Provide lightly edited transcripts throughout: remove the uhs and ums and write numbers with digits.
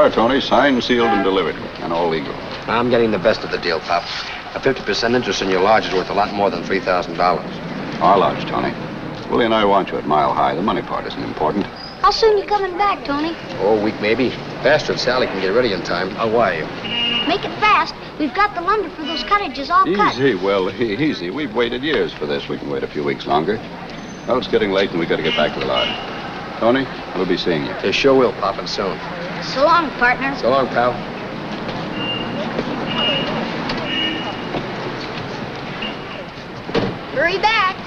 are, Tony. Signed, sealed, and delivered. And all legal. I'm getting the best of the deal, Pop. A 50% interest in your lodge is worth a lot more than $3,000. Our lodge, Tony. Willie and I want you at Mile High. The money part isn't important. How soon you coming back, Tony? Oh, a week maybe. Faster if Sally can get ready in time. I'll wire you. Make it fast. We've got the lumber for those cottages all cut. Easy, well, easy. We've waited years for this. We can wait a few weeks longer. Well, it's getting late and we got to get back to the lodge. Tony, we'll be seeing you. They sure will, Pop, and soon. So long, partner. So long, pal. Hurry back.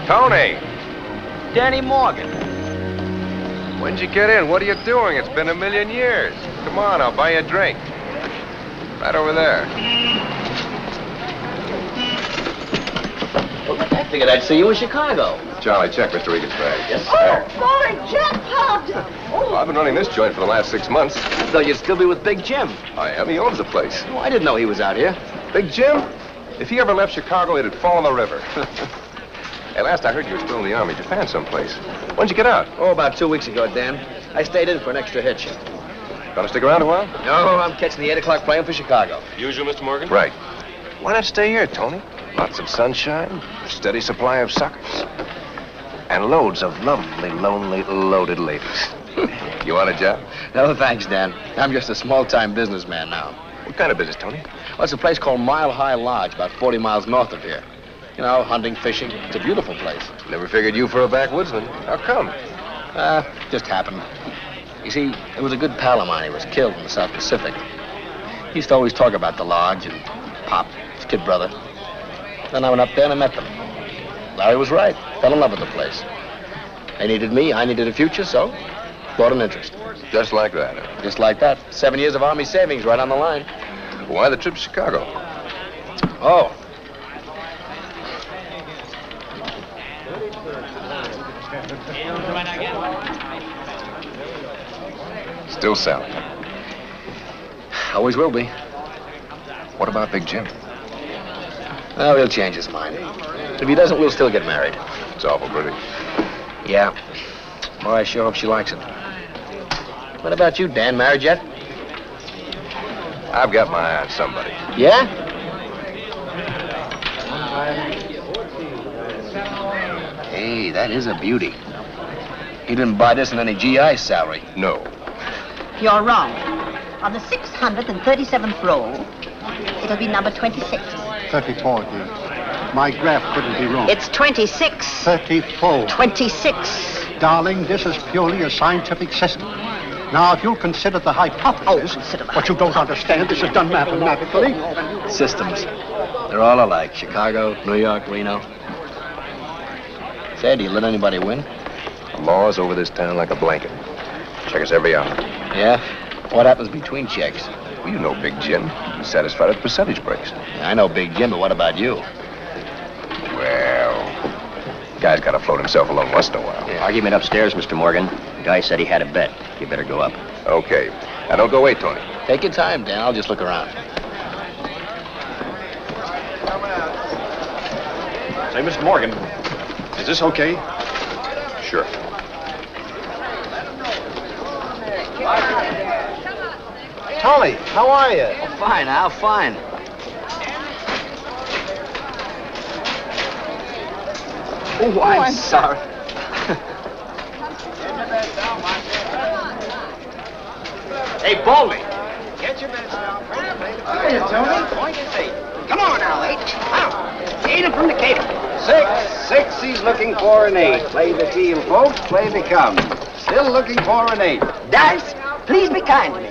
Tony! Danny Morgan. When'd you get in? What are you doing? It's been a million years. Come on, I'll buy you a drink. Right over there. Well, I figured I'd see you in Chicago. Charlie, check Mr. Regan's bag. Yes, sir. Boy, jackpot! Well, I've been running this joint for the last 6 months. I thought you'd still be with Big Jim. I am. He owns the place. Oh, I didn't know he was out here. Big Jim? If he ever left Chicago, it'd fall in the river. Hey, last I heard you were still in the Army, Japan someplace. When'd you get out? Oh, about 2 weeks ago, Dan. I stayed in for an extra hitch. Gonna stick around a while? No, I'm catching the 8 o'clock plane for Chicago. Usual, Mr. Morgan? Right. Why not stay here, Tony? Lots of sunshine, a steady supply of suckers, and loads of lovely, lonely, loaded ladies. You want a job? No, thanks, Dan. I'm just a small-time businessman now. What kind of business, Tony? Well, it's a place called Mile High Lodge, about 40 miles north of here. You know, hunting, fishing. It's a beautiful place. Never figured you for a backwoodsman. How come? Just happened. You see, there was a good pal of mine. He was killed in the South Pacific. He used to always talk about the lodge and Pop, his kid brother. Then I went up there and I met them. Larry was right. Fell in love with the place. They needed me. I needed a future, so bought an interest. Just like that. Just like that. 7 years of Army savings right on the line. Why the trip to Chicago? Oh. Still Sally. Always will be. What about Big Jim? Oh, he'll change his mind. If he doesn't, we'll still get married. It's awful pretty. Yeah. Well, I sure hope she likes it. What about you, Dan? Married yet? I've got my eye on somebody. Yeah? Hey, that is a beauty. He didn't buy this in any GI salary. No. You're wrong. On the 637th roll, it'll be number 26. 34, dear. My graph couldn't be wrong. It's 26. 34. 26. Darling, this is purely a scientific system. Now, if you'll consider the hypothesis, what you don't understand, this is done mathematically. Systems. They're all alike. Chicago, New York, Reno. Say, do you let anybody win? The law's over this town like a blanket. Check us every hour. Yeah? What happens between checks? Well, you know Big Jim. He's satisfied with percentage breaks. Yeah, I know Big Jim, but what about you? Well, guy's got to float himself alone once in a while. Yeah. Argument upstairs, Mr. Morgan. The guy said he had a bet. You better go up. Okay. Now, don't go away, Tony. Take your time, Dan. I'll just look around. Say, Mr. Morgan, is this okay? Sure. Tolly, how are you? Oh, fine, Al, fine. Oh, I'm sorry. Hey, Baldy. Get your bets down. Hiya, Tony. Point is 8. Come on now, 8. Out. 8 from the cable. 6. He's looking for an 8. Play the team, folks. Play the come. Still looking for an 8. Dice, please be kind to me.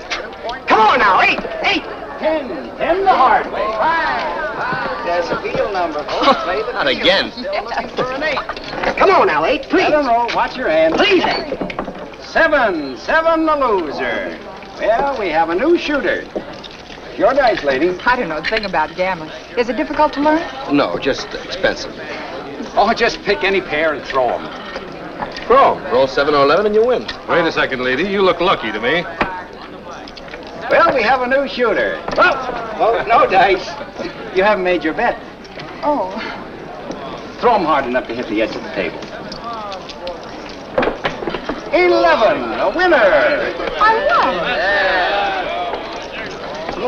Come on now, 8. 10 the hard way. 5. That's a field number, folks. Play the Not field. again. Still looking for an 8. Come on now, 8, please. Let 'em roll. Watch your hand. Please, 8. 7, the loser. Well, we have a new shooter. Your dice, lady. I don't know a thing about gambling. Is it difficult to learn? No, just expensive. Oh, just pick any pair and throw 'em. Throw 'em. Roll 7 or 11 and you win. Wait a second, lady. You look lucky to me. Well, we have a new shooter. Oh, no dice. You haven't made your bet. Oh. Throw 'em hard enough to hit the edge of the table. 11, a winner. I won.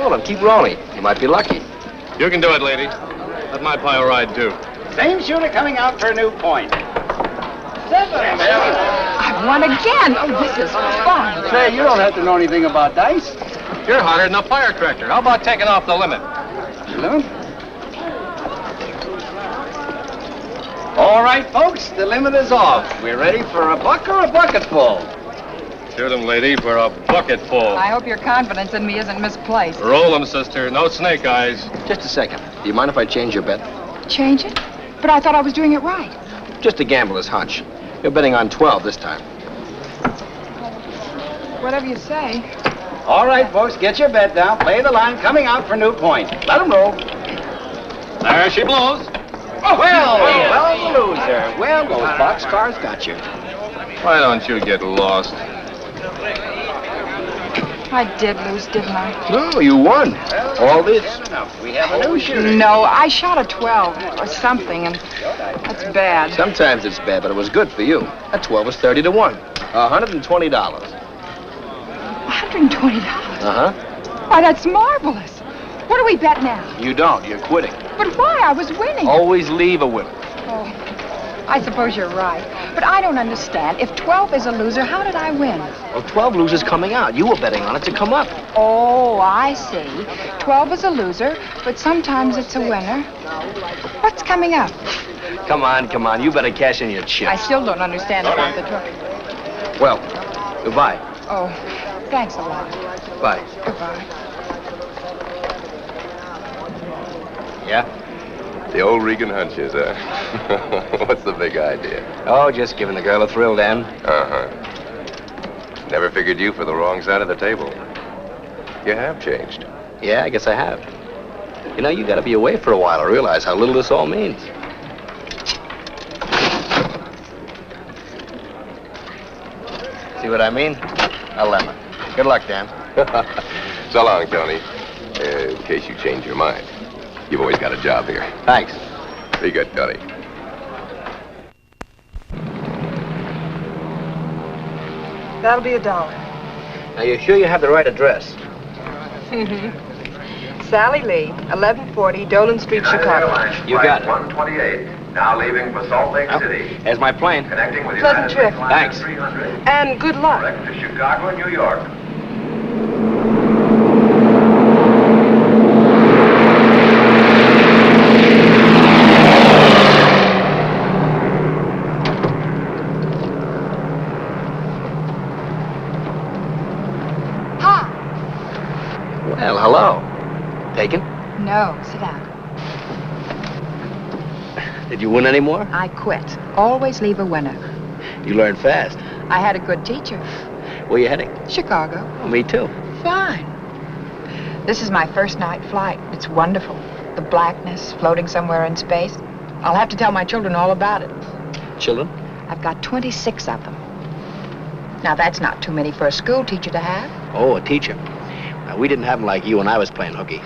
Come on, keep rolling. You might be lucky. You can do it, lady. Let my pile ride, too. Same shooter coming out for a new point. 7. I won again. Oh, this is fun. Say, you don't have to know anything about dice. You're hotter than a firecracker. How about taking off the limit? Limit? All right, folks, the limit is off. We're ready for a buck or a bucketful. Shoot 'em, lady, for a bucketful. I hope your confidence in me isn't misplaced. Roll 'em, sister. No snake eyes. Just a second. Do you mind if I change your bet? Change it? But I thought I was doing it right. Just a gambler's hunch. You're betting on 12 this time. Whatever you say. All right, folks, get your bet down. Play the line coming out for new point. Let 'em roll. There she blows. Oh, well, the loser. Well, those boxcars got you. Why don't you get lost? I did lose, didn't I? No, you won. All this. Enough. We have a new shooter. No, I shot a 12 or something, and that's bad. Sometimes it's bad, but it was good for you. That 12 was 30 to 1. $120. $120? Uh-huh. Why, that's marvelous. What do we bet now? You don't. You're quitting. But why? I was winning. Always leave a winner. Oh, I suppose you're right. But I don't understand. If 12 is a loser, how did I win? Well, 12 losers coming out. You were betting on it to come up. Oh, I see. 12 is a loser, but sometimes it's a winner. What's coming up? Come on. You better cash in your chips. I still don't understand about the truck. Well, goodbye. Oh, thanks a lot. Bye. Goodbye. Yeah? The old Regan hunches, huh? What's the big idea? Oh, just giving the girl a thrill, Dan. Uh-huh. Never figured you for the wrong side of the table. You have changed. Yeah, I guess I have. You know, you gotta be away for a while to realize how little this all means. See what I mean? A lemon. Good luck, Dan. So long, Tony. In case you change your mind. You've always got a job here. Thanks. Be good, Tony. That'll be $1. Now, you sure you have the right address? Sally Lee, 1140 Dolan Street, Chicago. You got it. 128, now leaving for Salt Lake City. There's my plane. Connecting with Pleasant United trip. Airlines Thanks. 300. And good luck. Direct to Chicago and New York. Hi. Well, hello. Taken? No, sit down. Did you win any more? I quit. Always leave a winner. You learned fast. I had a good teacher. Where you heading? Chicago. Oh, me too. Fine. This is my first night flight. It's wonderful. The blackness, floating somewhere in space. I'll have to tell my children all about it. Children? I've got 26 of them. Now, that's not too many for a school teacher to have. Oh, a teacher. Now, we didn't have them like you when I was playing hooky.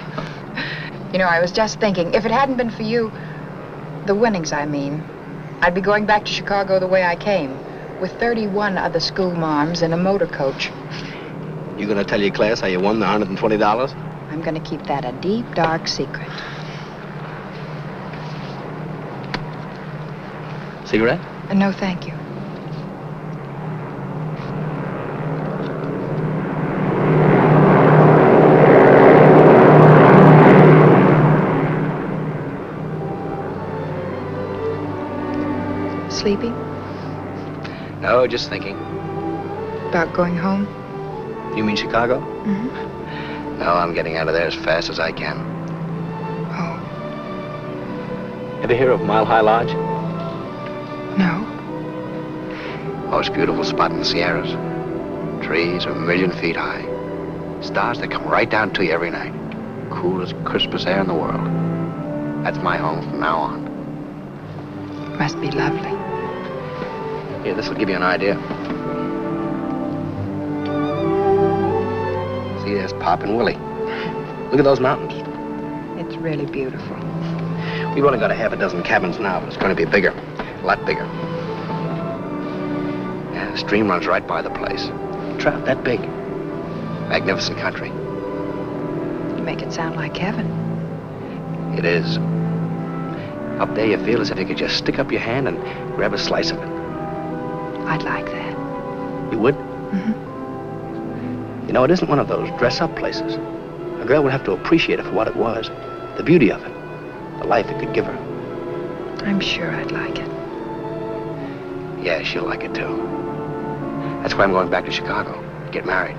You know, I was just thinking, if it hadn't been for you, the winnings, I mean, I'd be going back to Chicago the way I came, with 31 other school marms in a motor coach. You gonna tell your class how you won the $120? I'm gonna keep that a deep, dark secret. Cigarette? No, thank you. Sleepy? No, just thinking. About going home? You mean Chicago? Mm-hmm. No, I'm getting out of there as fast as I can. Oh. Ever hear of Mile High Lodge? No. Most beautiful spot in the Sierras. Trees a million feet high. Stars that come right down to you every night. Coolest, crispest air in the world. That's my home from now on. Must be lovely. Here, this will give you an idea. See, there's Pop and Willie. Look at those mountains. It's really beautiful. We've only got a half a dozen cabins now, but it's going to be bigger. A lot bigger. Yeah, the stream runs right by the place. Trout that big. Magnificent country. You make it sound like heaven. It is. Up there, you feel as if you could just stick up your hand and grab a slice of it. I'd like that. You would? Mm-hmm. You know, it isn't one of those dress-up places. A girl would have to appreciate it for what it was. The beauty of it. The life it could give her. I'm sure I'd like it. Yeah, she'll like it, too. That's why I'm going back to Chicago. Get married.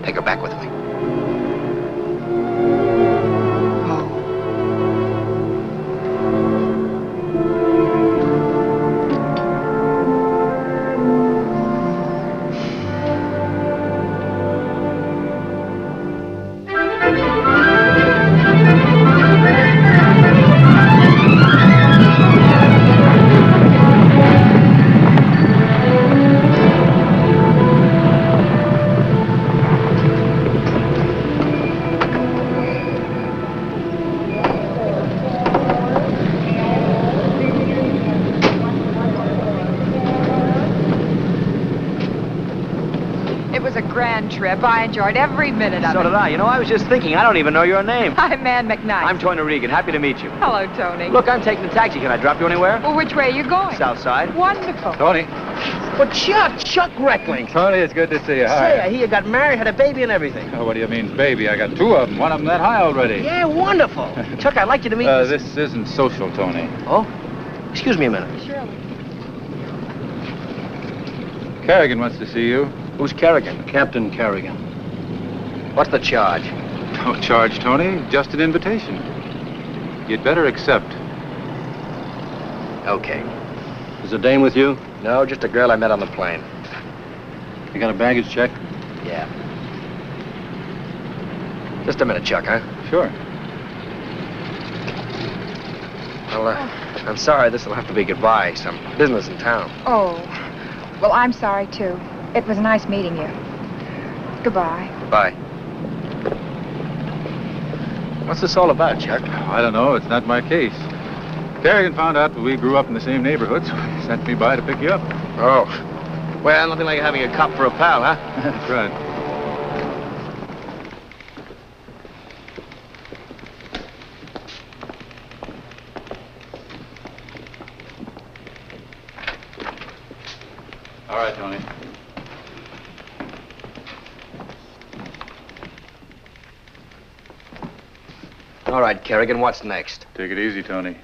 Take her back with me. Trip. I enjoyed every minute of it. So did I. You know, I was just thinking, I don't even know your name. I'm Ann McKnight. I'm Tony Regan. Happy to meet you. Hello, Tony. Look, I'm taking a taxi. Can I drop you anywhere? Well, which way are you going? South side. Wonderful. Tony. Well, Chuck Reckling. Tony, it's good to see you. Say, I hear you got married, had a baby and everything. Oh, what do you mean, baby? I got two of them. One of them that high already. Yeah, wonderful. Chuck, I'd like you to meet... This isn't social, Tony. Oh? Excuse me a minute. Surely. Kerrigan wants to see you. Who's Kerrigan? Captain Kerrigan. What's the charge? No charge, Tony. Just an invitation. You'd better accept. Okay. Is the dame with you? No, just a girl I met on the plane. You got a baggage check? Yeah. Just a minute, Chuck, huh? Sure. Well, I'm sorry this will have to be goodbye. Some business in town. Oh, well, I'm sorry, too. It was nice meeting you. Goodbye. Goodbye. What's this all about, Chuck? I don't know. It's not my case. Kerrigan found out that we grew up in the same neighborhood, so he sent me by to pick you up. Oh. Well, nothing like having a cop for a pal, huh? That's right. All right, Tony. All right, Kerrigan, what's next? Take it easy, Tony.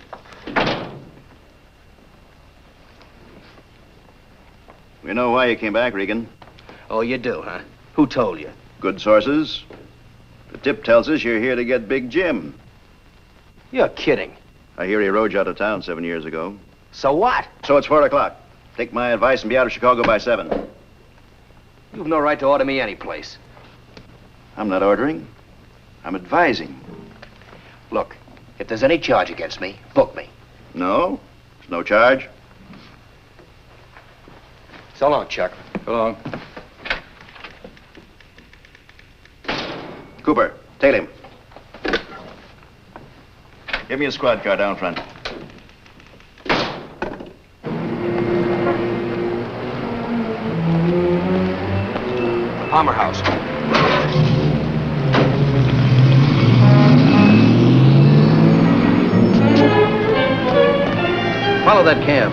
We know why you came back, Regan. Oh, you do, huh? Who told you? Good sources. The tip tells us you're here to get Big Jim. You're kidding. I hear he rode you out of town 7 years ago. So what? So it's 4 o'clock. Take my advice and be out of Chicago by 7. You've no right to order me any place. I'm not ordering. I'm advising. Look, if there's any charge against me, book me. No, there's no charge. So long, Chuck. So long. Cooper, tail him. Give me a squad car down front. Palmer House. Follow that cab.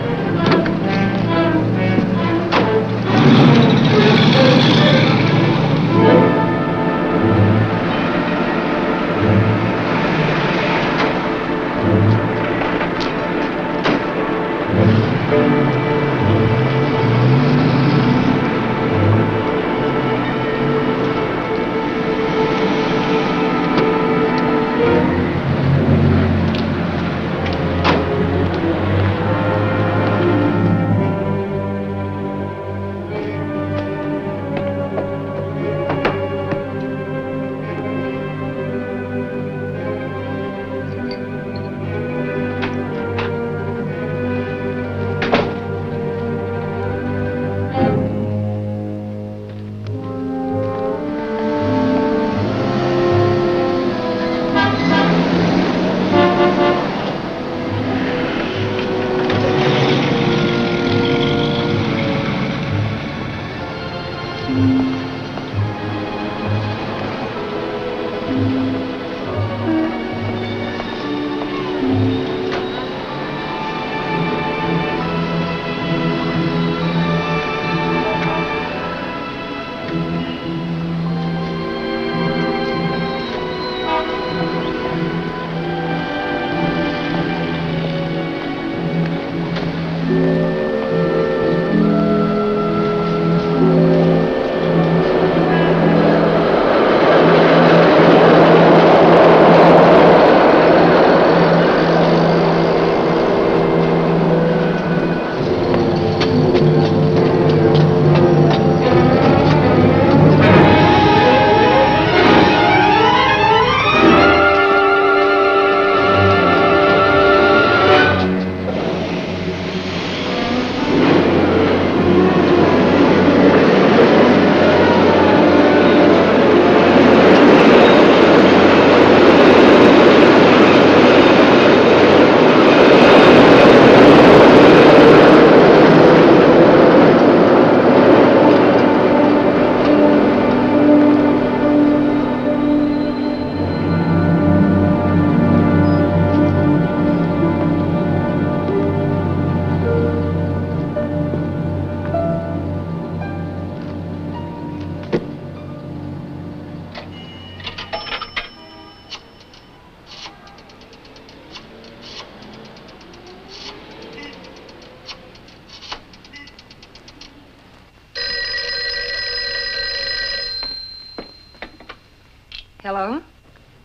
Hello?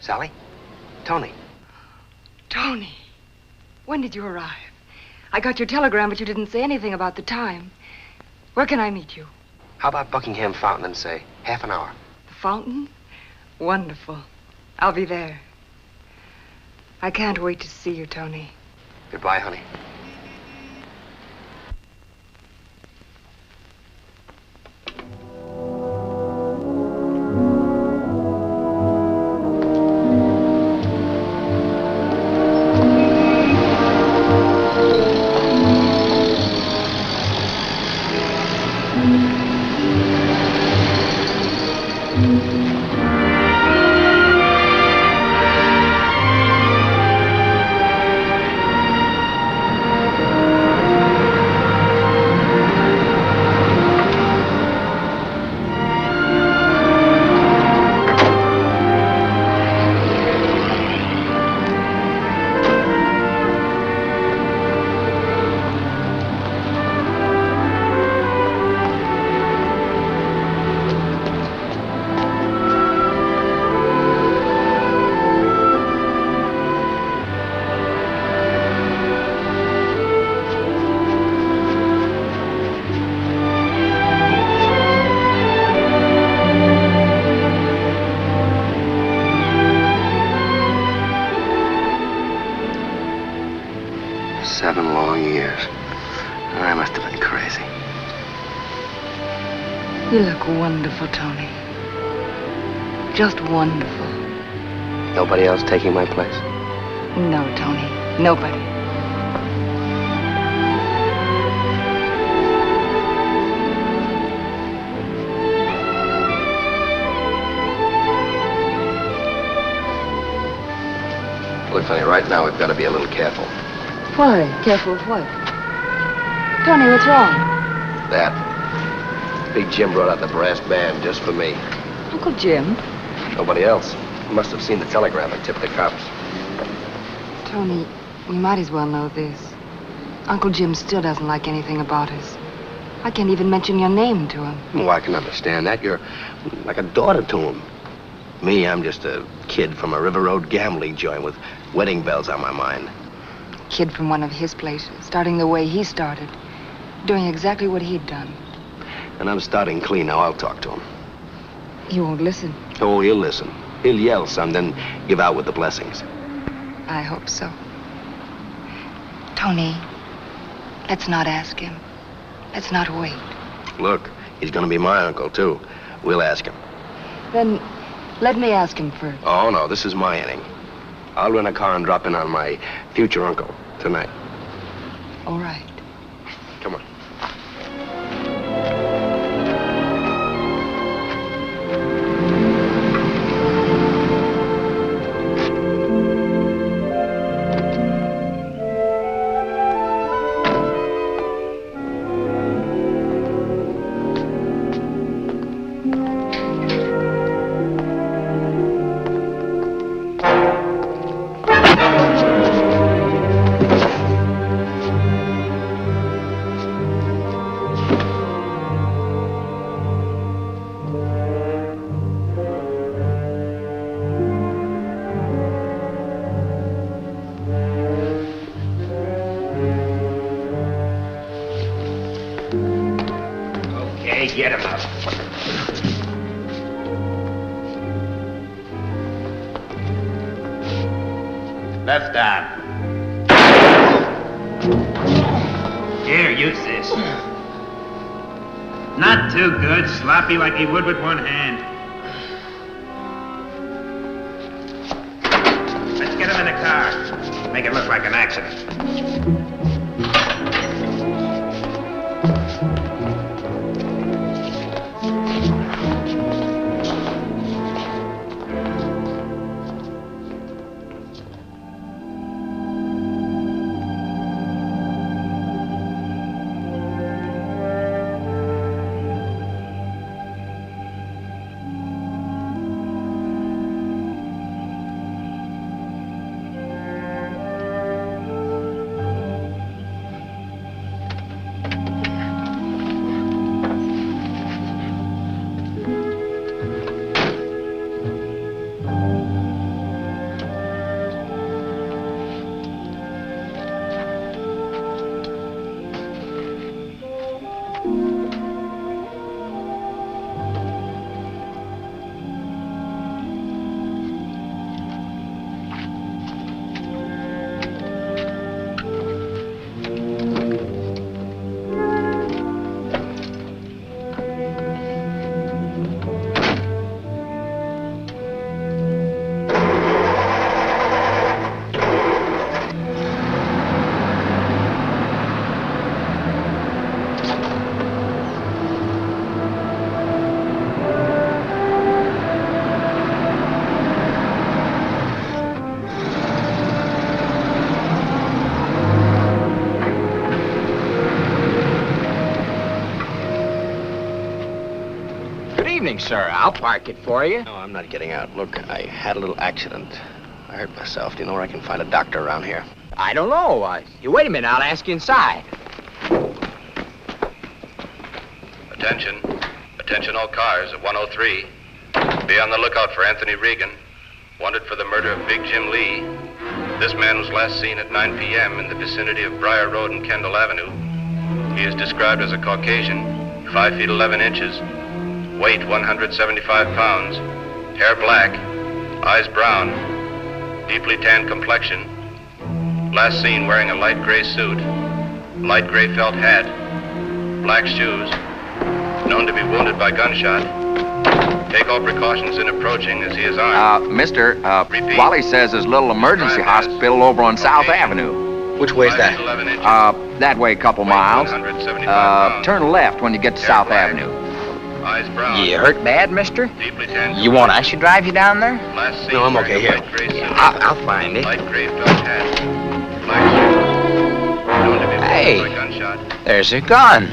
Sally? Tony. Tony, when did you arrive? I got your telegram, but you didn't say anything about the time. Where can I meet you? How about Buckingham Fountain in, say, half an hour? The fountain? Wonderful. I'll be there. I can't wait to see you, Tony. Goodbye, honey. You look wonderful, Tony. Just wonderful. Nobody else taking my place? No, Tony. Nobody. Look, honey, right now we've got to be a little careful. Why? Careful of what? Tony, what's wrong? That. Big Jim brought out the brass band just for me. Uncle Jim? Nobody else. Must have seen the telegram and tipped the cops. Tony, we might as well know this. Uncle Jim still doesn't like anything about us. I can't even mention your name to him. Oh, I can understand that. You're like a daughter to him. Me, I'm just a kid from a River Road gambling joint with wedding bells on my mind. Kid from one of his places, starting the way he started. Doing exactly what he'd done. And I'm starting clean now. I'll talk to him. He won't listen. Oh, he'll listen. He'll yell some, then give out with the blessings. I hope so. Tony, let's not ask him. Let's not wait. Look, he's gonna be my uncle, too. We'll ask him. Then let me ask him first. Oh, no, this is my inning. I'll rent a car and drop in on my future uncle tonight. All right. Come on. Left arm. Here, use this. Not too good. Sloppy like he would with one hand. Let's get him in the car. Make it look like an accident. Sir, I'll park it for you. No, I'm not getting out. Look, I had a little accident. I hurt myself. Do you know where I can find a doctor around here? I don't know. You wait a minute. I'll ask you inside. Attention. Attention all cars at 103. Be on the lookout for Anthony Regan, wanted for the murder of Big Jim Lee. This man was last seen at 9 p.m. in the vicinity of Briar Road and Kendall Avenue. He is described as a Caucasian, 5 feet 11 inches. Weight 175 pounds, hair black, eyes brown, deeply tanned complexion. Last seen wearing a light gray suit, light gray felt hat, black shoes, known to be wounded by gunshot. Take all precautions in approaching as he is armed. Mister, Wally says there's a little emergency hospital over on South Avenue. Which way's that? That way a couple miles. Turn left when you get to South Avenue. Eyes brown. You hurt bad, mister? You want I should drive you down there? No, I'm okay here. I'll find it. Light gray felt hat, black shoes, known to be wounded by gunshot. There's a gun.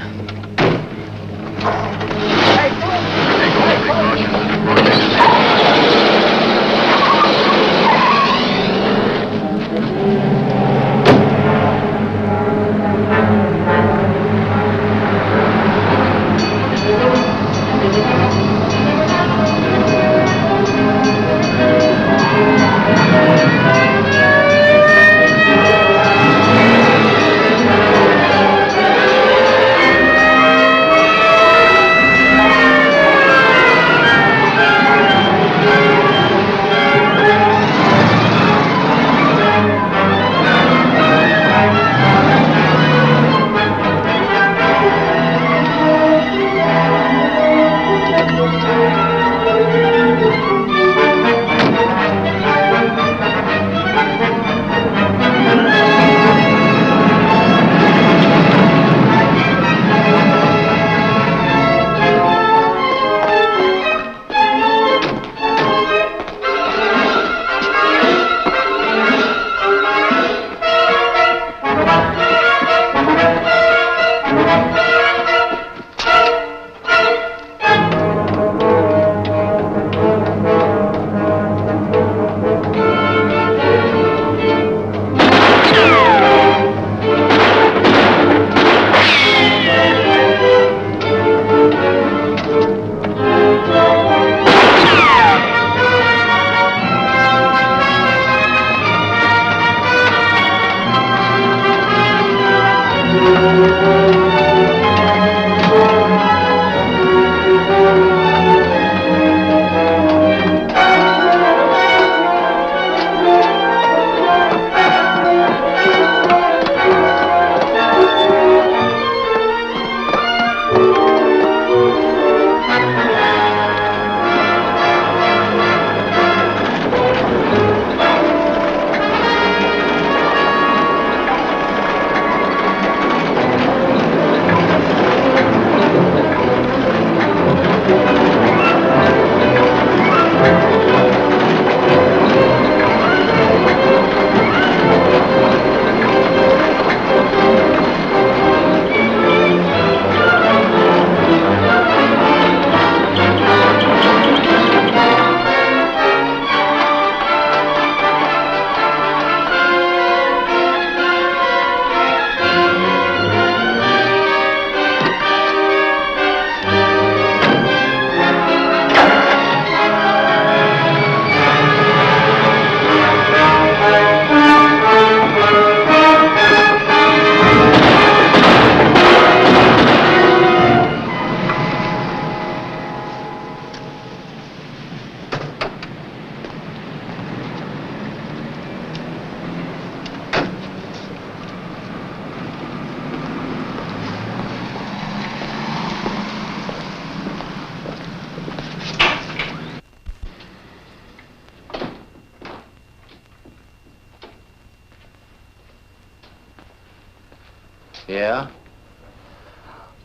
Yeah?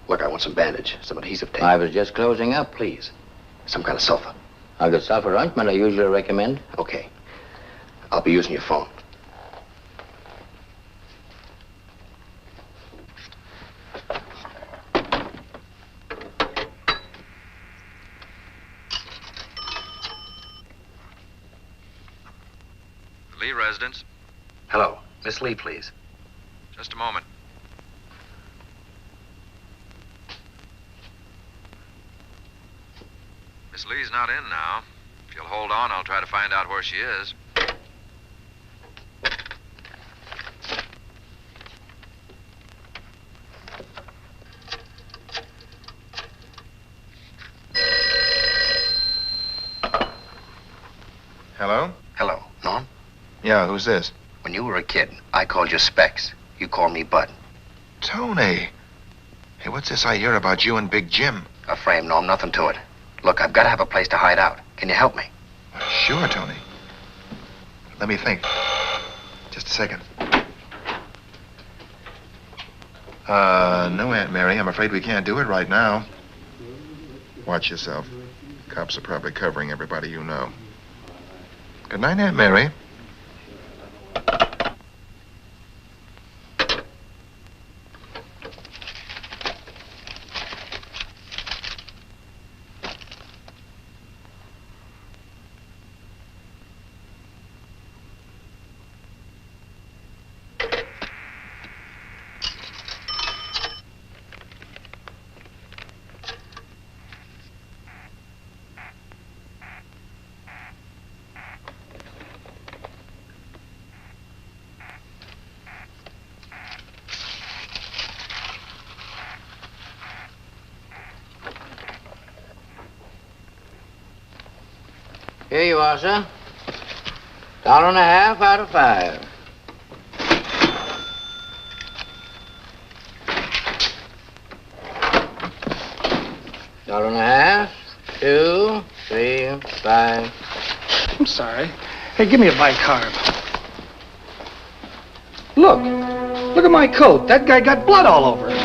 Look, I want some bandage, some adhesive tape. I was just closing up. Please. Some kind of sulfur. I've got sulfur ointment I usually recommend. Okay. I'll be using your phone. Lee residence. Hello. Miss Lee, please. Just a moment. Miss Lee's not in now. If you'll hold on, I'll try to find out where she is. Hello? Hello. Norm? Yeah, who's this? When you were a kid, I called you Specs. You called me Bud. Tony. Hey, what's this I hear about you and Big Jim? A frame, Norm. Nothing to it. Look, I've got to have a place to hide out. Can you help me? Sure, Tony. Let me think. Just a second. No, Aunt Mary. I'm afraid we can't do it right now. Watch yourself. Cops are probably covering everybody you know. Good night, Aunt Mary. Here you are, sir. $1.50 out of 5. $1.50, 2, 3, 5. I'm sorry. Hey, give me a bicarb. Look. Look at my coat. That guy got blood all over it.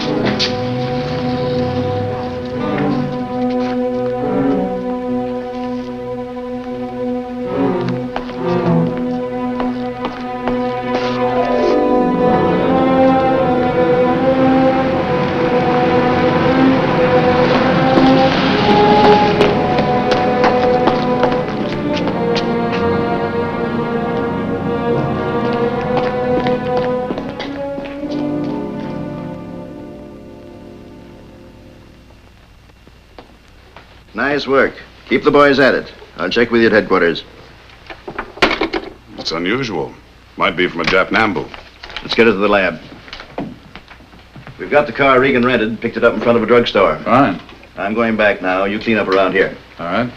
Nice work. Keep the boys at it. I'll check with you at headquarters. It's unusual. Might be from a Jap Nambu. Let's get it to the lab. We've got the car Regan rented, picked it up in front of a drugstore. Fine. I'm going back now. You clean up around here. All right.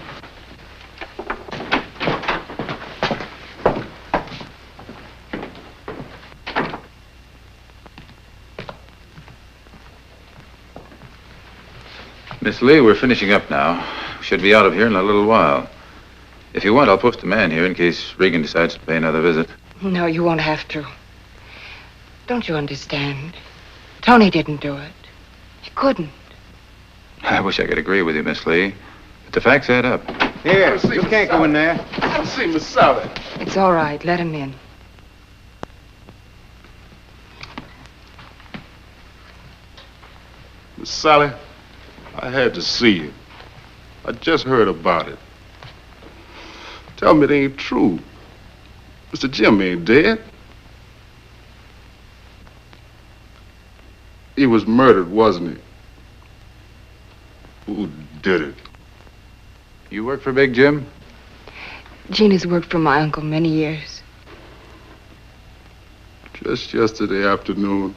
Miss Lee, we're finishing up now. We should be out of here in a little while. If you want, I'll post a man here in case Regan decides to pay another visit. No, you won't have to. Don't you understand? Tony didn't do it. He couldn't. I wish I could agree with you, Miss Lee, but the facts add up. Here, you can't go in there. I've seen Miss Sally. It's all right. Let him in. Miss Sally, I had to see you. I just heard about it. Tell me it ain't true. Mr. Jim ain't dead. He was murdered, wasn't he? Who did it? You work for Big Jim? Gina's worked for my uncle many years. Just yesterday afternoon,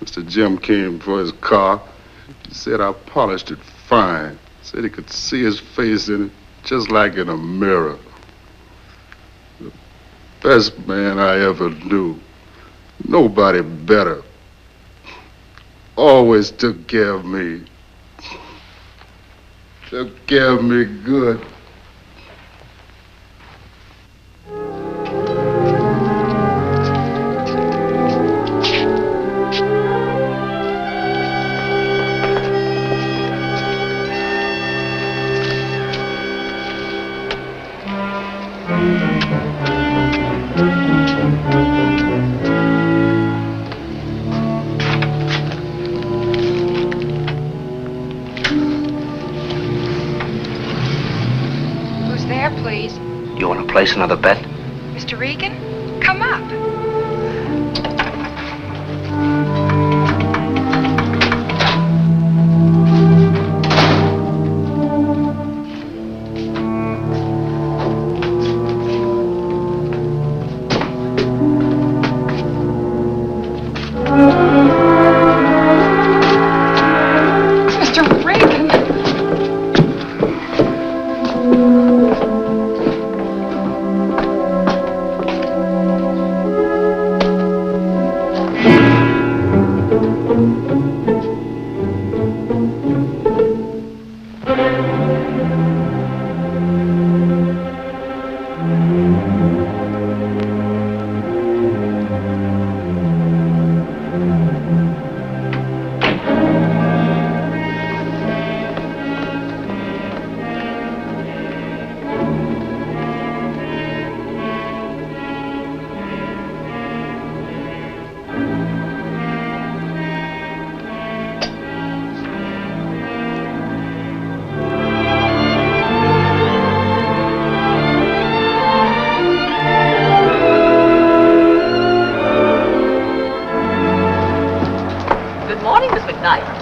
Mr. Jim came for his car. He said I polished it fine. Said he could see his face in it, just like in a mirror. The best man I ever knew. Nobody better. Always took care of me. Took care of me good. Who's there, please? You want to place another bet? Mr. Regan? Come up. Mr. Regan!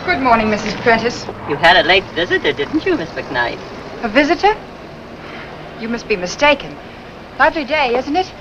Good morning, Mrs. Prentice. You had a late visitor, didn't you, Miss McKnight? A visitor? You must be mistaken. Lovely day, isn't it?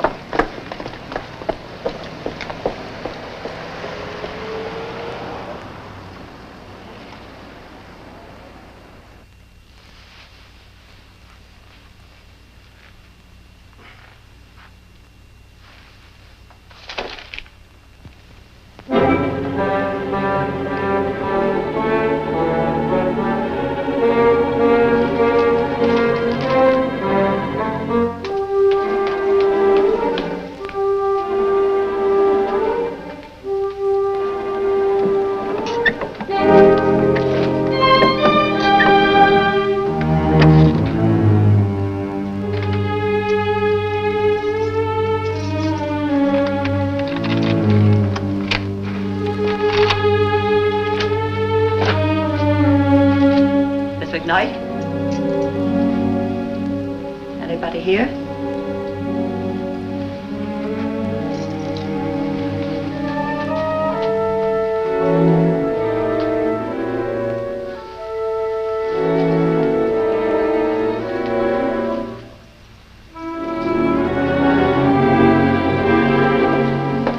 Anybody here?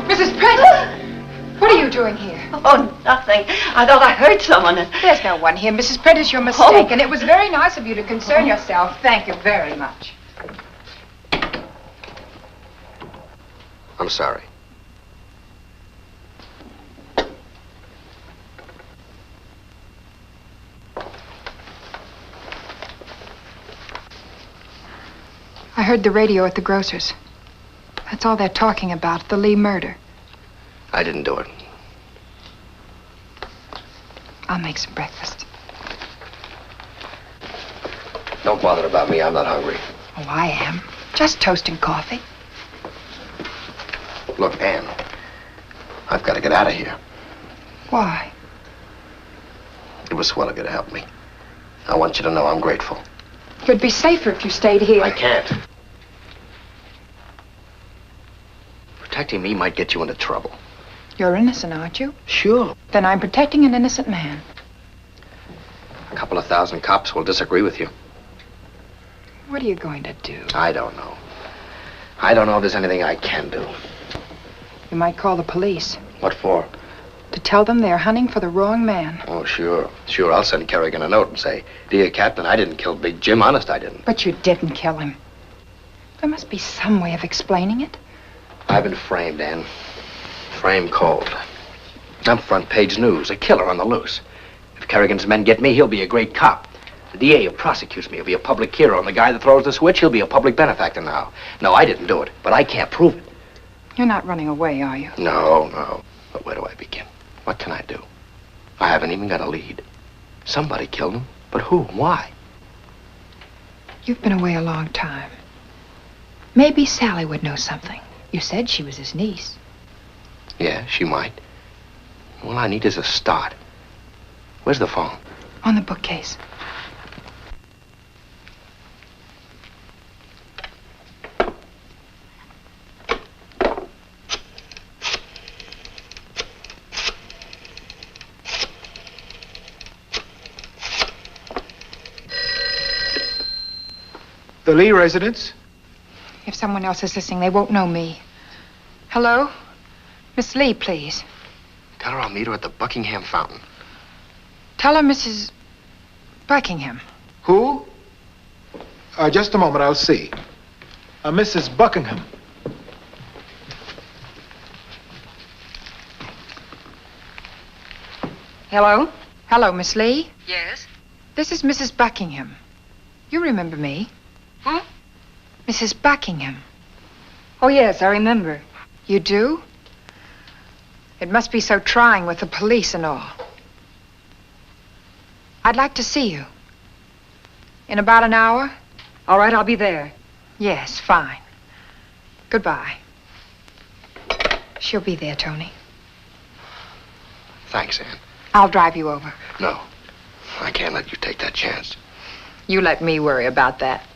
Mrs. Prentice! What are you doing here? Oh, nothing. I thought I heard someone. There's no one here, Mrs. Prentice. You're mistaken. It was very nice of you to concern yourself. Thank you very much. I'm sorry. I heard the radio at the grocer's. That's all they're talking about, the Lee murder. I didn't do it. I'll make some breakfast. Don't bother about me. I'm not hungry. Oh, I am. Just toast and coffee. Look, Ann, I've got to get out of here. Why? It was swell of you to help me. I want you to know I'm grateful. You'd be safer if you stayed here. I can't. Protecting me might get you into trouble. You're innocent, aren't you? Sure. Then I'm protecting an innocent man. A couple of thousand cops will disagree with you. What are you going to do? I don't know. I don't know if there's anything I can do. You might call the police. What for? To tell them they're hunting for the wrong man. Oh, sure. Sure, I'll send Kerrigan a note and say, "Dear Captain, I didn't kill Big Jim. Honest, I didn't." But you didn't kill him. There must be some way of explaining it. I've been framed, Ann. Framed cold. I'm front page news, a killer on the loose. If Kerrigan's men get me, he'll be a great cop. The DA who prosecutes me will be a public hero, and the guy that throws the switch, he'll be a public benefactor now. No, I didn't do it, but I can't prove it. You're not running away, are you? No, no. But where do I begin? What can I do? I haven't even got a lead. Somebody killed him, but who? Why? You've been away a long time. Maybe Sally would know something. You said she was his niece. Yeah, she might. All I need is a start. Where's the phone? On the bookcase. The Lee residence? If someone else is listening, they won't know me. Hello? Miss Lee, please. Tell her I'll meet her at the Buckingham Fountain. Tell her Mrs. Buckingham. Who? Just a moment, I'll see. Mrs. Buckingham. Hello? Hello, Miss Lee? Yes? This is Mrs. Buckingham. You remember me? Who? Mrs. Buckingham. Oh, yes, I remember. You do? It must be so trying with the police and all. I'd like to see you. In about an hour? All right, I'll be there. Yes, fine. Goodbye. She'll be there, Tony. Thanks, Ann. I'll drive you over. No, I can't let you take that chance. You let me worry about that.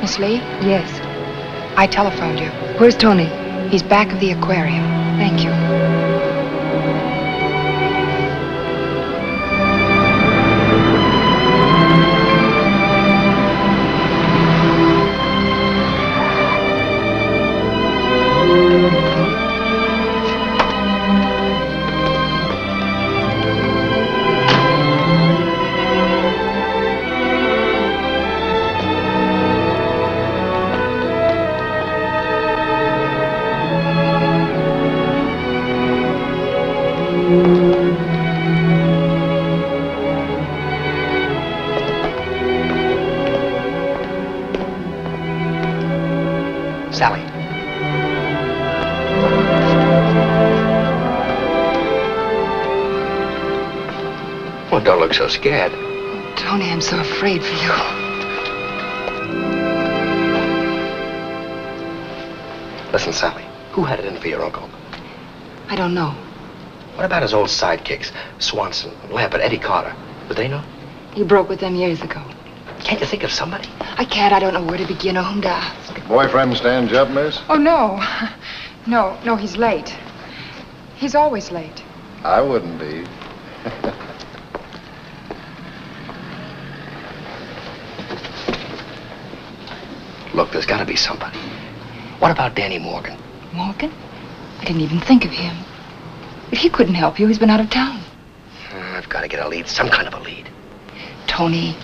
Miss Lee? Yes. I telephoned you. Where's Tony? He's back of the aquarium. Thank you. Sally. Well, don't look so scared. Tony, I'm so afraid for you. Listen, Sally, who had it in for your uncle? I don't know. What about his old sidekicks? Swanson, Lambert, Eddie Carter. Would they know? He broke with them years ago. Can't you think of somebody? I can't. I don't know where to begin or whom to ask. Boyfriend stand up, miss? Oh, no. No, he's late. He's always late. I wouldn't be. Look, there's got to be somebody. What about Danny Morgan? Morgan? I didn't even think of him. If he couldn't help you, he's been out of town. I've got to get a lead, some kind of a lead. Tony,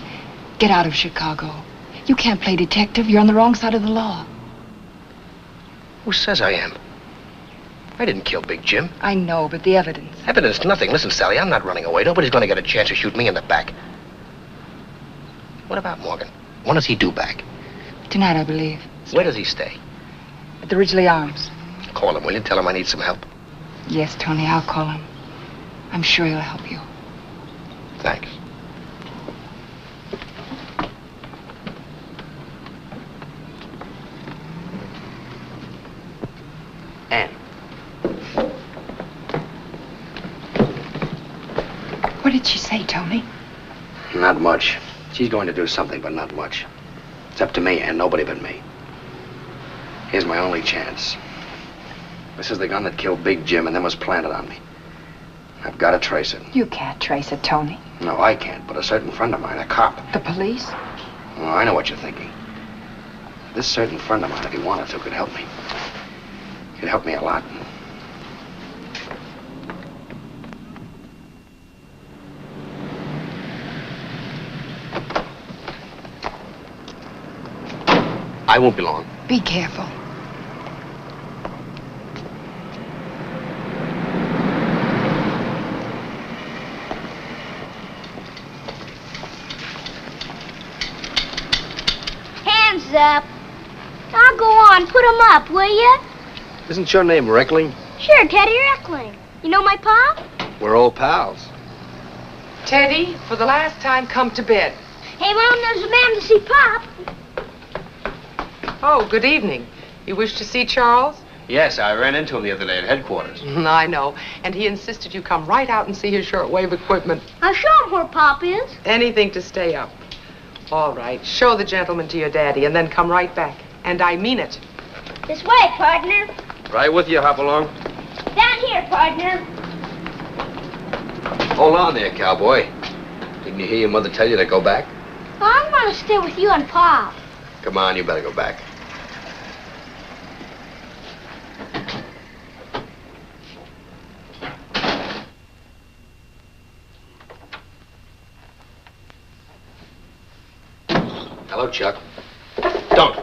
get out of Chicago. You can't play detective. You're on the wrong side of the law. Who says I am? I didn't kill Big Jim. I know, but the evidence. Evidence, nothing. Listen, Sally, I'm not running away. Nobody's going to get a chance to shoot me in the back. What about Morgan? When does he due back? Tonight, I believe. Where does he stay? At the Ridgely Arms. Call him, will you? Tell him I need some help. Yes, Tony, I'll call him. I'm sure he'll help you. Thanks. Ann. What did she say, Tony? Not much. She's going to do something, but not much. It's up to me and nobody but me. Here's my only chance. This is the gun that killed Big Jim and then was planted on me. I've got to trace it. You can't trace it, Tony. No, I can't, but a certain friend of mine, a cop. The police? Oh, I know what you're thinking. This certain friend of mine, if he wanted to, could help me. He'd help me a lot. I won't be long. Be careful. Hands up. Now go on, put 'em up, will you? Isn't your name Reckling? Sure, Teddy Reckling. You know my pa? We're old pals. Teddy, for the last time, come to bed. Hey, Mom, there's a man to see Pop. Oh, good evening. You wish to see Charles? Yes, I ran into him the other day at headquarters. I know. And he insisted you come right out and see his shortwave equipment. I'll show him where Pop is. Anything to stay up. All right, show the gentleman to your daddy and then come right back. And I mean it. This way, partner. Right with you, Hopalong. Down here, partner. Hold on there, cowboy. Didn't you hear your mother tell you to go back? I'm gonna stay with you and Pop. Come on, you better go back. Hello, Chuck. Don't.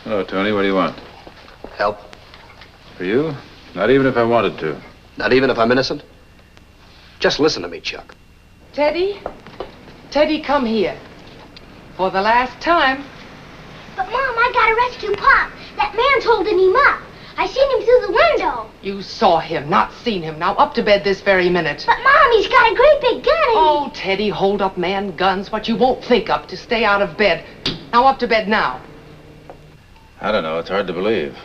Hello, Tony. What do you want? Help. For you? Not even if I wanted to. Not even if I'm innocent? Just listen to me, Chuck. Teddy? Teddy, come here. For the last time. But, Mom, I gotta rescue Pop. That man's holding him up. I seen him through the window. You saw him, not seen him. Now up to bed this very minute. But, Mom, he's got a great big gun in Oh, Teddy, hold up, man. Guns, what you won't think of to stay out of bed. Now up to bed now. I don't know. It's hard to believe.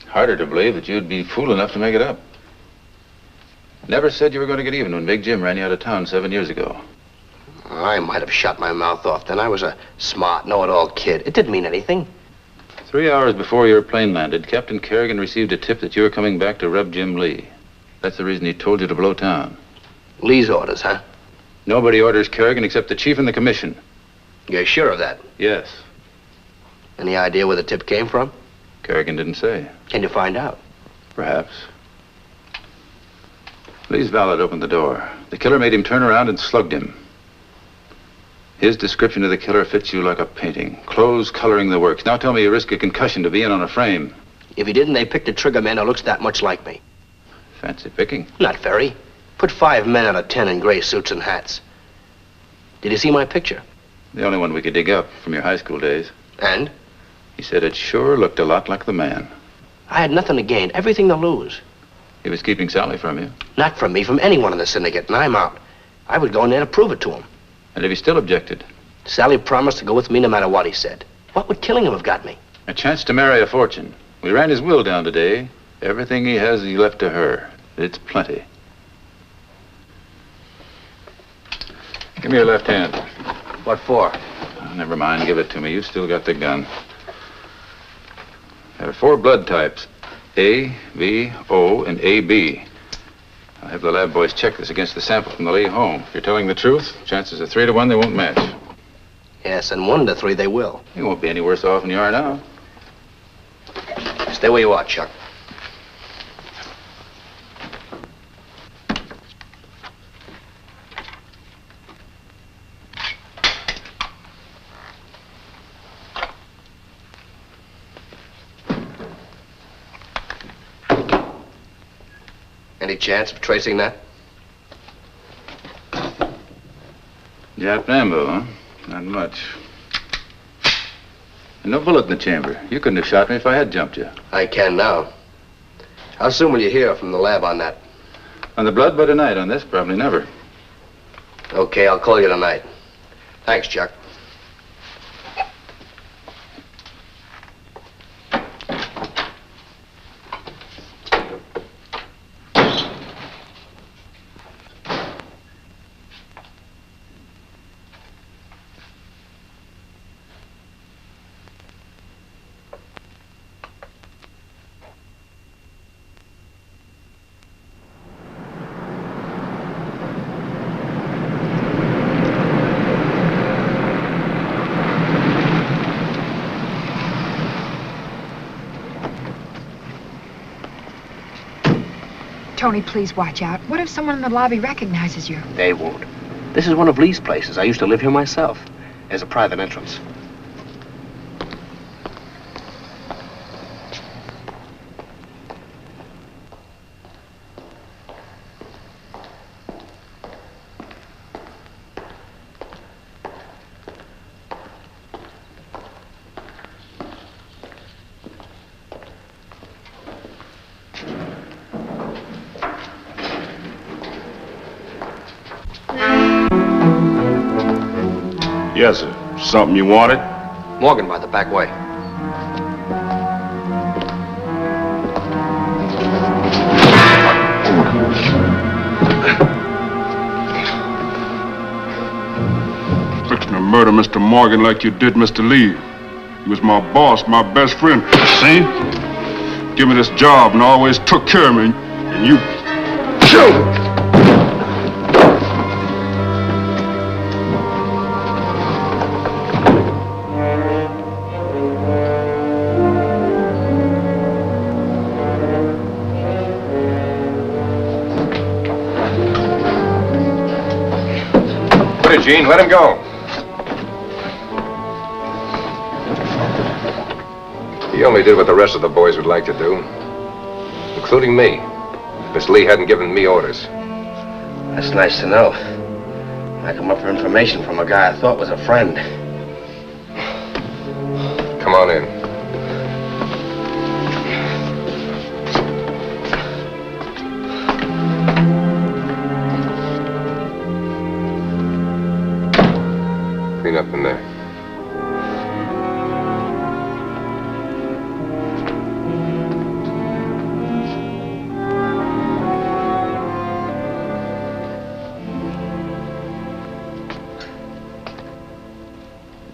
Harder to believe that you'd be fool enough to make it up. Never said you were going to get even when Big Jim ran you out of town 7 years ago. I might have shut my mouth off then. I was a smart, know-it-all kid. It didn't mean anything. 3 hours before your plane landed, Captain Kerrigan received a tip that you were coming back to rub Jim Lee. That's the reason he told you to blow town. Lee's orders, huh? Nobody orders Kerrigan except the chief and the commission. You're sure of that? Yes. Any idea where the tip came from? Kerrigan didn't say. Can you find out? Perhaps. Lee's valet opened the door. The killer made him turn around and slugged him. His description of the killer fits you like a painting. Clothes coloring the works. Now tell me you risk a concussion to be in on a frame. If he didn't, they picked a trigger man who looks that much like me. Fancy picking. Not very. Put 5 men out of 10 in gray suits and hats. Did you see my picture? The only one we could dig up from your high school days. And? He said it sure looked a lot like the man. I had nothing to gain, everything to lose. He was keeping Sally from you. Not from me, from anyone in the syndicate, and I'm out. I would go in there to prove it to him. And if he still objected? Sally promised to go with me no matter what he said. What would killing him have got me? A chance to marry a fortune. We ran his will down today. Everything he has, he left to her. It's plenty. Give me your left hand. What for? Oh, never mind. Give it to me. You still got the gun. There are 4 blood types. A, V, O, and AB. I'll have the lab boys check this against the sample from the Lee home. If you're telling the truth, chances are 3 to 1 they won't match. Yes, and 1 to 3 they will. You won't be any worse off than you are now. Stay where you are, Chuck. Any chance of tracing that? Jap ammo, huh? Not much. And no bullet in the chamber. You couldn't have shot me if I had jumped you. I can now. How soon will you hear from the lab on that? On the blood by tonight. On this, probably never. Okay, I'll call you tonight. Thanks, Chuck. Tony, please watch out. What if someone in the lobby recognizes you? They won't. This is one of Lee's places. I used to live here myself. There's a private entrance. Yes, sir. Something you wanted? Morgan by the back way. Fixing to murder Mr. Morgan like you did Mr. Lee. He was my boss, my best friend. See? Give me this job and always took care of me. And you... Gene, let him go. He only did what the rest of the boys would like to do, including me. Miss Lee hadn't given me orders. That's nice to know. I come up for information from a guy I thought was a friend. Come on in. Clean up in there.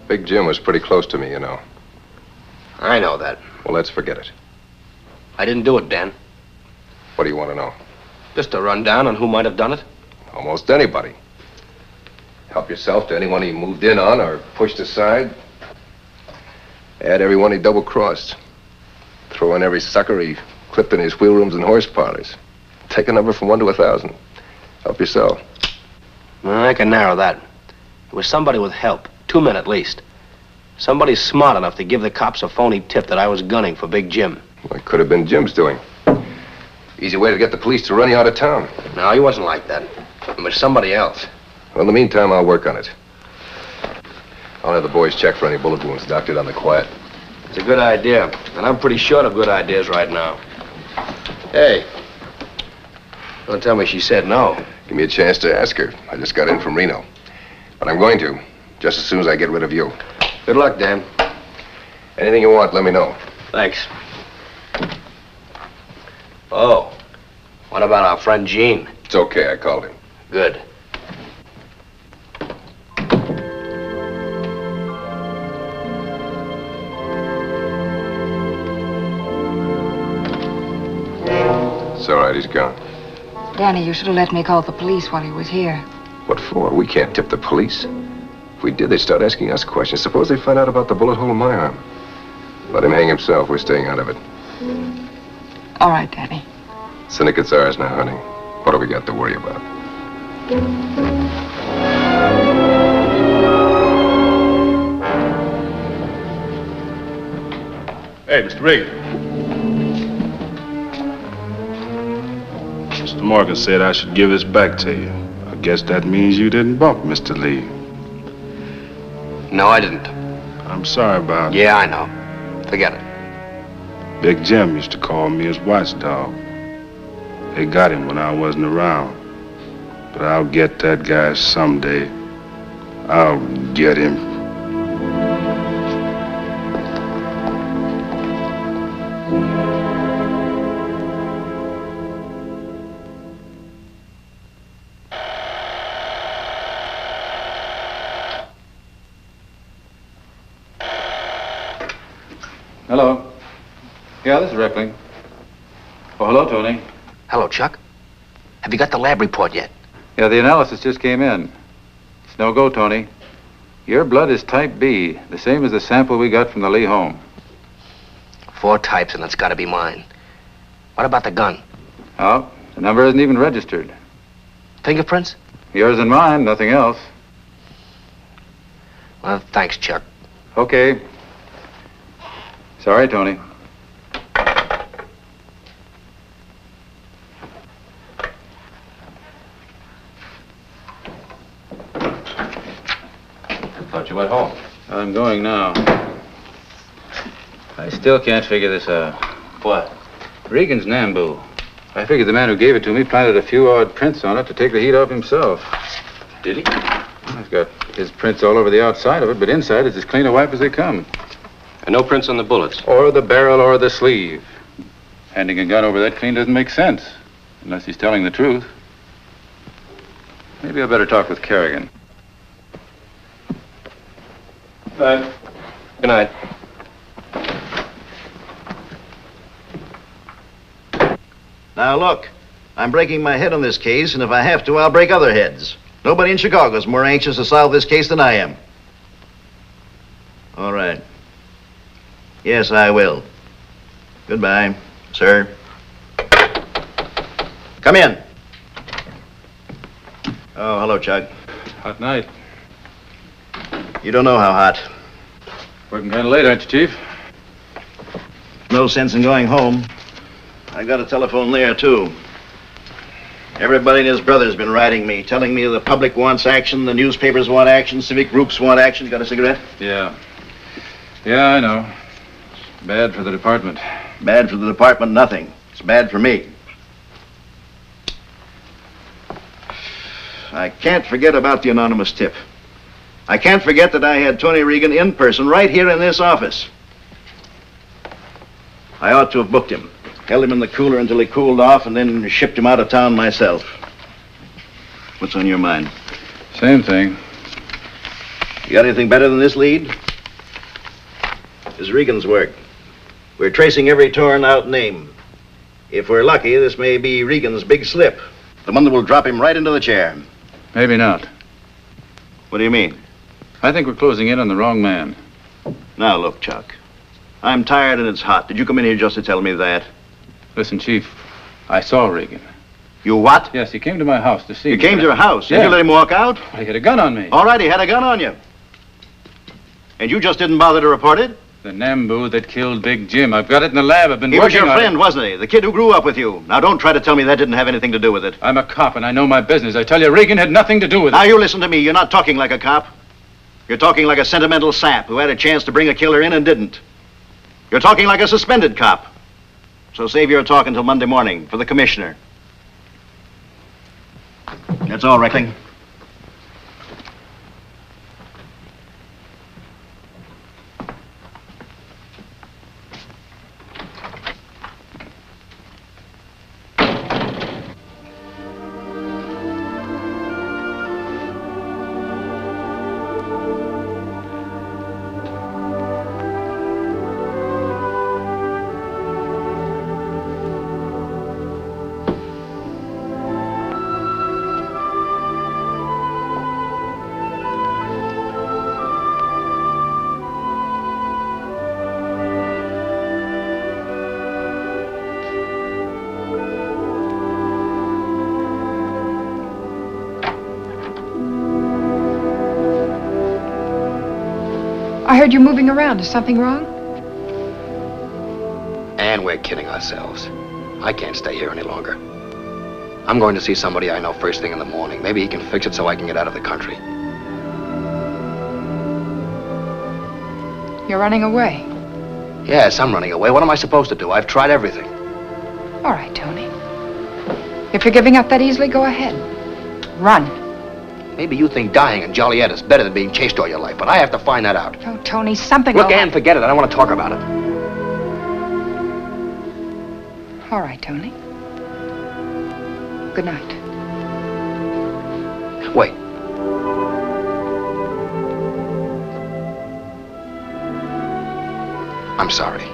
Big Jim was pretty close to me, you know. I know that. Well, let's forget it. I didn't do it, Dan. What do you want to know? Just a rundown on who might have done it. Almost anybody. Help yourself to anyone he moved in on or pushed aside. Add everyone he double-crossed. Throw in every sucker he clipped in his wheel rooms and horse parlors. Take a number from 1 to 1,000. Help yourself. Well, I can narrow that. It was somebody with help. 2 men at least. Somebody smart enough to give the cops a phony tip that I was gunning for Big Jim. Well, it could have been Jim's doing. Easy way to get the police to run you out of town. No, he wasn't like that. It was somebody else. Well, in the meantime, I'll work on it. I'll have the boys check for any bullet wounds doctored on the quiet. It's a good idea, and I'm pretty short of good ideas right now. Hey, don't tell me she said no. Give me a chance to ask her. I just got in from Reno. But I'm going to, just as soon as I get rid of you. Good luck, Dan. Anything you want, let me know. Thanks. Oh, what about our friend Gene? It's okay, I called him. Good. It's all right, he's gone. Danny, you should have let me call the police while he was here. What for? We can't tip the police. If we did, they'd start asking us questions. Suppose they find out about the bullet hole in my arm. Let him hang himself. We're staying out of it. All right, Danny. Syndicate's ours now, honey. What do we got to worry about? Hey, Mr. Reagan. Mr. Morgan said I should give this back to you. I guess that means you didn't bump Mr. Lee. No, I didn't. I'm sorry about it. Yeah, I know. Forget it. Big Jim used to call me his watchdog. They got him when I wasn't around. But I'll get that guy someday. I'll get him. Hello. Yeah, this is Reckling. Oh, hello, Tony. Hello, Chuck. Have you got the lab report yet? Yeah, the analysis just came in. It's no go, Tony. Your blood is type B, the same as the sample we got from the Lee home. 4 types, and it's got to be mine. What about the gun? Oh, the number isn't even registered. Fingerprints? Yours and mine, nothing else. Well, thanks, Chuck. Okay. Sorry, Tony. Thought you went home. I'm going now. I still can't figure this out. What? Regan's Nambu. I figured the man who gave it to me planted a few odd prints on it to take the heat off himself. Did he? I've got his prints all over the outside of it, but inside it's as clean a wipe as they come. And no prints on the bullets? Or the barrel or the sleeve. Handing a gun over that clean doesn't make sense, unless he's telling the truth. Maybe I better talk with Kerrigan. Good night. Now, look, I'm breaking my head on this case, and if I have to, I'll break other heads. Nobody in Chicago is more anxious to solve this case than I am. All right. Yes, I will. Goodbye, sir. Come in. Oh, hello, Chuck. Hot night. You don't know how hot. Working kind of late, aren't you, Chief? No sense in going home. I got a telephone there, too. Everybody and his brother's been writing me, telling me the public wants action, the newspapers want action, civic groups want action. Got a cigarette? Yeah. Yeah, I know. It's bad for the department. Bad for the department, nothing. It's bad for me. I can't forget about the anonymous tip. I can't forget that I had Tony Regan in person right here in this office. I ought to have booked him. Held him in the cooler until he cooled off and then shipped him out of town myself. What's on your mind? Same thing. You got anything better than this lead? This is Regan's work. We're tracing every torn out name. If we're lucky, this may be Regan's big slip. The one that will drop him right into the chair. Maybe not. What do you mean? I think we're closing in on the wrong man. Now, look, Chuck. I'm tired and it's hot. Did you come in here just to tell me that? Listen, Chief, I saw Regan. You what? Yes, he came to my house to see me. You came to your house? Yeah. Did you let him walk out? He had a gun on me. All right, he had a gun on you. And you just didn't bother to report it? The Nambu that killed Big Jim. I've got it in the lab. I've been He was working your on friend, it. wasn't he? The kid who grew up with you. Now, don't try to tell me that didn't have anything to do with it. I'm a cop, and I know my business. I tell you, Regan had nothing to do with it. Now, you listen to me. You're not talking like a cop. You're talking like a sentimental sap who had a chance to bring a killer in and didn't. You're talking like a suspended cop. So save your talk until Monday morning for the commissioner. That's all, Reckling. I heard you moving around. Is something wrong? And we're kidding ourselves. I can't stay here any longer. I'm going to see somebody I know first thing in the morning. Maybe he can fix it so I can get out of the country. You're running away. Yes, I'm running away. What am I supposed to do? I've tried everything. All right, Tony. If you're giving up that easily, go ahead. Run. Maybe you think dying in Joliet is better than being chased all your life, but I have to find that out. Oh, Tony, something Look, will Ann, forget it. I don't want to talk about it. All right, Tony. Good night. Wait. I'm sorry.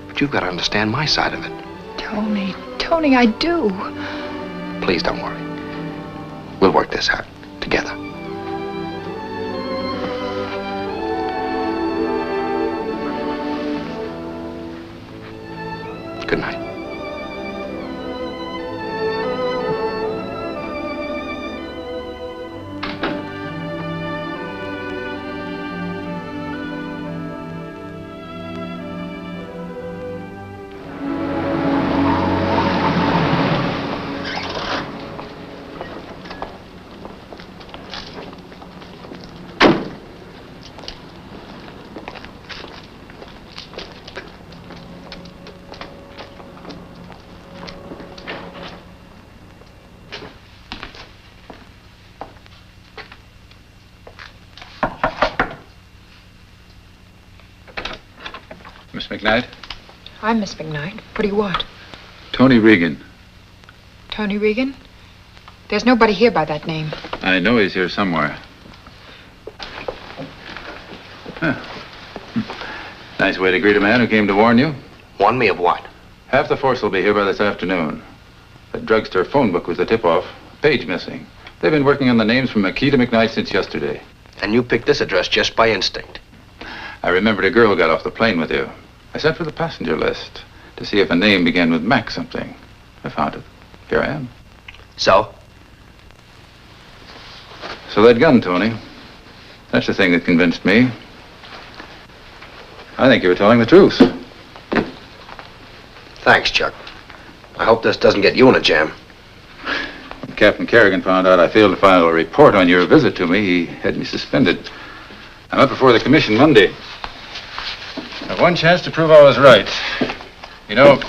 But you've got to understand my side of it. Tony, I do. Please don't worry. We'll work this out together. Good night. Miss McKnight? I'm Miss McKnight. What do you want? Tony Regan. Tony Regan? There's nobody here by that name. I know he's here somewhere. Huh. Nice way to greet a man who came to warn you. Warn me of what? Half the force will be here by this afternoon. The drugstore phone book was the tip-off. Page missing. They've been working on the names from McKee to McKnight since yesterday. And you picked this address just by instinct. I remembered a girl who got off the plane with you. I sent for the passenger list to see if a name began with Mac something. I found it. Here I am. So? So that gun, Tony. That's the thing that convinced me. I think you were telling the truth. Thanks, Chuck. I hope this doesn't get you in a jam. When Captain Kerrigan found out I failed to file a report on your visit to me, he had me suspended. I'm up before the commission Monday. I have one chance to prove I was right. You know,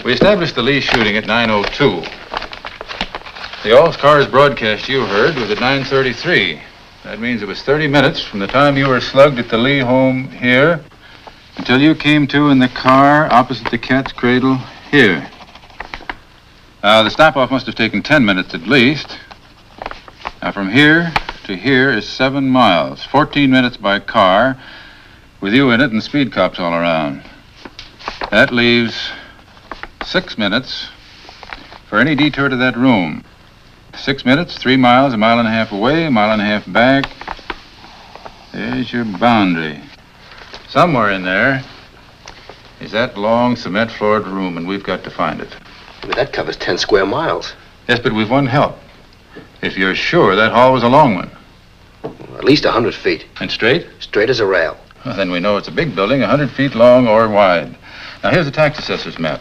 we established the Lee shooting at 9:02. The all-cars broadcast you heard was at 9:33. That means it was 30 minutes from the time you were slugged at the Lee home here until you came to in the car opposite the Cat's Cradle here. The stop-off must have taken 10 minutes at least. Now, from here to here is 7 miles, 14 minutes by car, with you in it and speed cops all around. That leaves 6 minutes for any detour to that room. 6 minutes, 3 miles, 1.5 miles away, 1.5 miles back. There's your boundary. Somewhere in there is that long cement-floored room, and we've got to find it. But that covers 10 square miles. Yes, but we've one help. If you're sure that hall was a long one. At least 100 feet. And straight? Straight as a rail. Well, then we know it's a big building, 100 feet long or wide. Now, here's the tax assessor's map,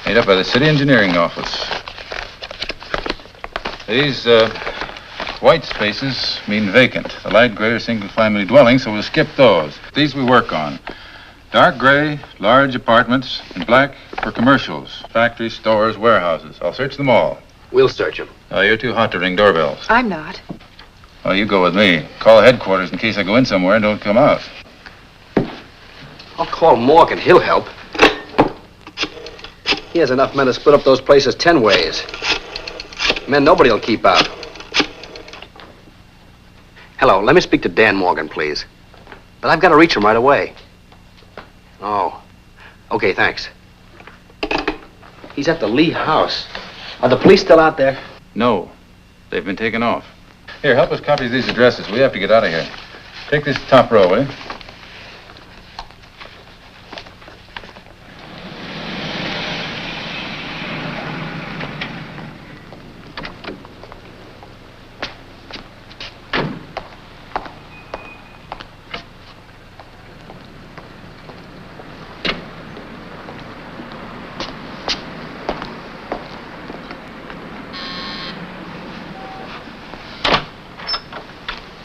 made up by the city engineering office. These white spaces mean vacant. The light gray are single-family dwellings, so we'll skip those. These we work on. Dark gray, large apartments, and black for commercials, factories, stores, warehouses. I'll search them all. We'll search them. Oh, you're too hot to ring doorbells. I'm not. Oh, you go with me. Call headquarters in case I go in somewhere and don't come out. I'll call Morgan. He'll help. He has enough men to split up those places 10 ways. Men nobody will keep out. Hello, let me speak to Dan Morgan, please. But I've got to reach him right away. Oh. Okay, thanks. He's at the Lee house. Are the police still out there? No. They've been taken off. Here, help us copy these addresses. We have to get out of here. Take this top row, will you?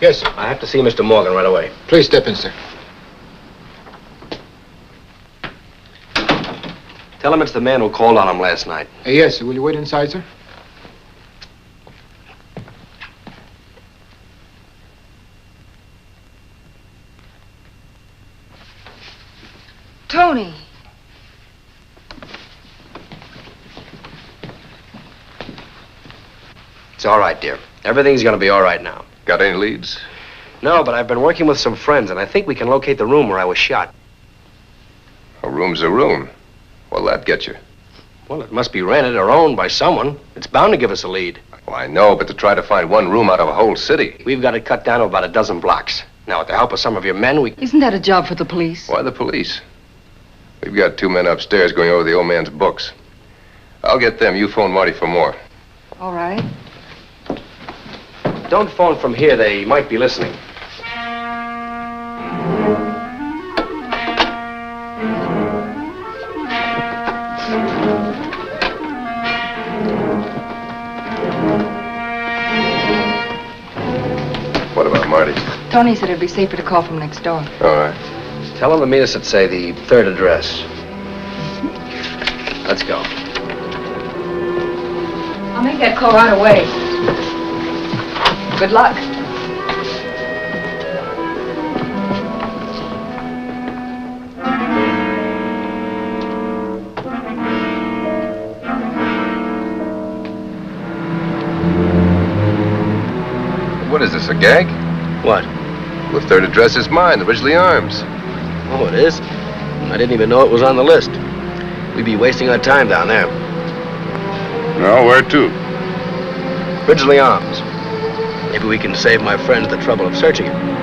Yes, I have to see Mr. Morgan right away. Please step in, sir. Tell him it's the man who called on him last night. Yes, sir. Will you wait inside, sir? Tony. It's all right, dear. Everything's gonna be all right now. Got any leads? No, but I've been working with some friends, and I think we can locate the room where I was shot. A room's a room. What'll that get you? Well, it must be rented or owned by someone. It's bound to give us a lead. Well, I know, but to try to find one room out of a whole city. We've got it cut down to about a dozen blocks. Now, with the help of some of your men, we... Isn't that a job for the police? Why the police? We've got 2 men upstairs going over the old man's books. I'll get them. You phone Marty for more. All right. Don't phone from here. They might be listening. What about Marty? Tony said it'd be safer to call from next door. All right. Tell them to meet us at, say, the 3rd address. Let's go. I'll make that call right away. Good luck. is this, a gag? What? The third address is mine, the Ridgely Arms. Oh, it is? I didn't even know it was on the list. We'd be wasting our time down there. No, where to? Ridgely Arms. Maybe we can save my friends the trouble of searching it.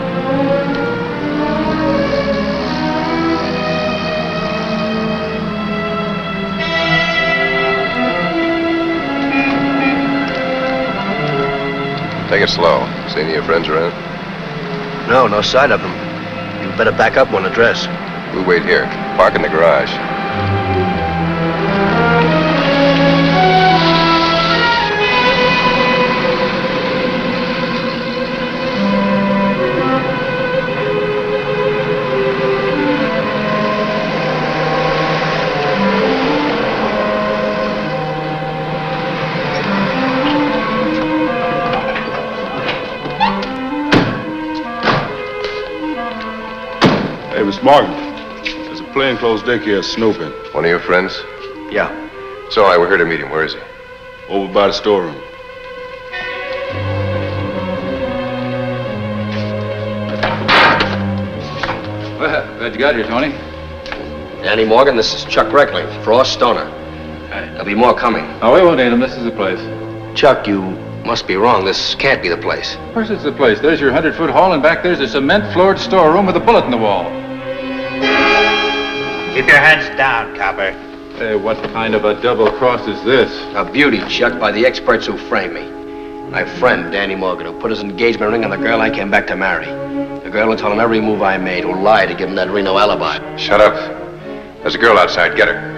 Take it slow. See any of your friends around? No, no sight of them. You better back up one address. We'll wait here. Park in the garage. Hey, Miss Morgan, there's a plainclothes deck here snooping. One of your friends? Yeah. It's all right, we're here to meet him. Where is he? Over by the storeroom. Well, glad you got here, Tony. Danny Morgan, this is Chuck Reckling, Frost Stoner. There'll be more coming. Oh, we won't need him. This is the place. Chuck, you must be wrong. This can't be the place. Of course it's the place. There's your 100-foot hall, and back there's a cement-floored storeroom with a bullet in the wall. Keep your heads down, copper. Hey, what kind of a double cross is this? A beauty, Chuck, by the experts who framed me. My friend, Danny Morgan, who put his engagement ring on the girl I came back to marry. The girl who told him every move I made, who lied to give him that Reno alibi. Shut up. There's a girl outside. Get her.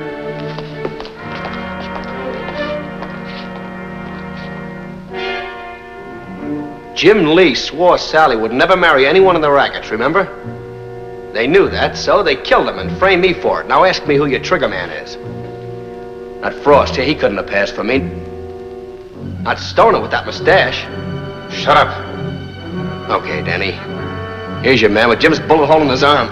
Jim Lee swore Sally would never marry anyone in the rackets, remember? They knew that, so they killed him and framed me for it. Now ask me who your trigger man is. Not Frost here, he couldn't have passed for me. Not Stoner with that mustache. Shut up. Okay, Danny. Here's your man with Jim's bullet hole in his arm.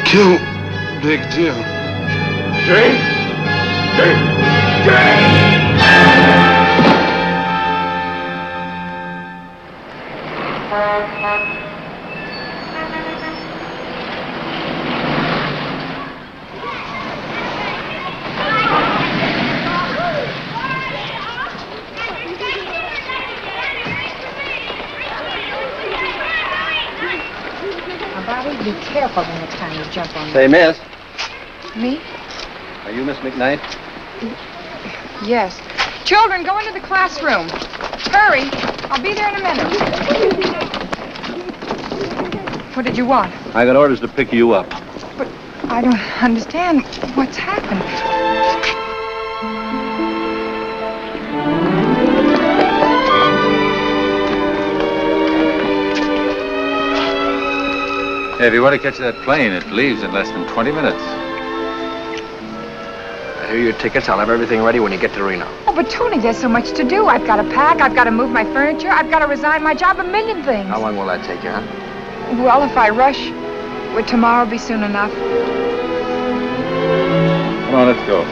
Kill Big Jim. Drink. Bobby, be careful the next time you jump on me. Say, miss, Me? are you Miss McKnight? Yes. Children, go into the classroom. Hurry. I'll be there in a minute. What did you want? I got orders to pick you up. But I don't understand what's happened. Hey, if you want to catch that plane, it leaves in less than 20 minutes. Here are your tickets. I'll have everything ready when you get to Reno. Oh, but Tony, there's so much to do. I've got to pack. I've got to move my furniture. I've got to resign my job. A million things. How long will that take you, huh? Well, if I rush, would tomorrow be soon enough? Come on, let's go.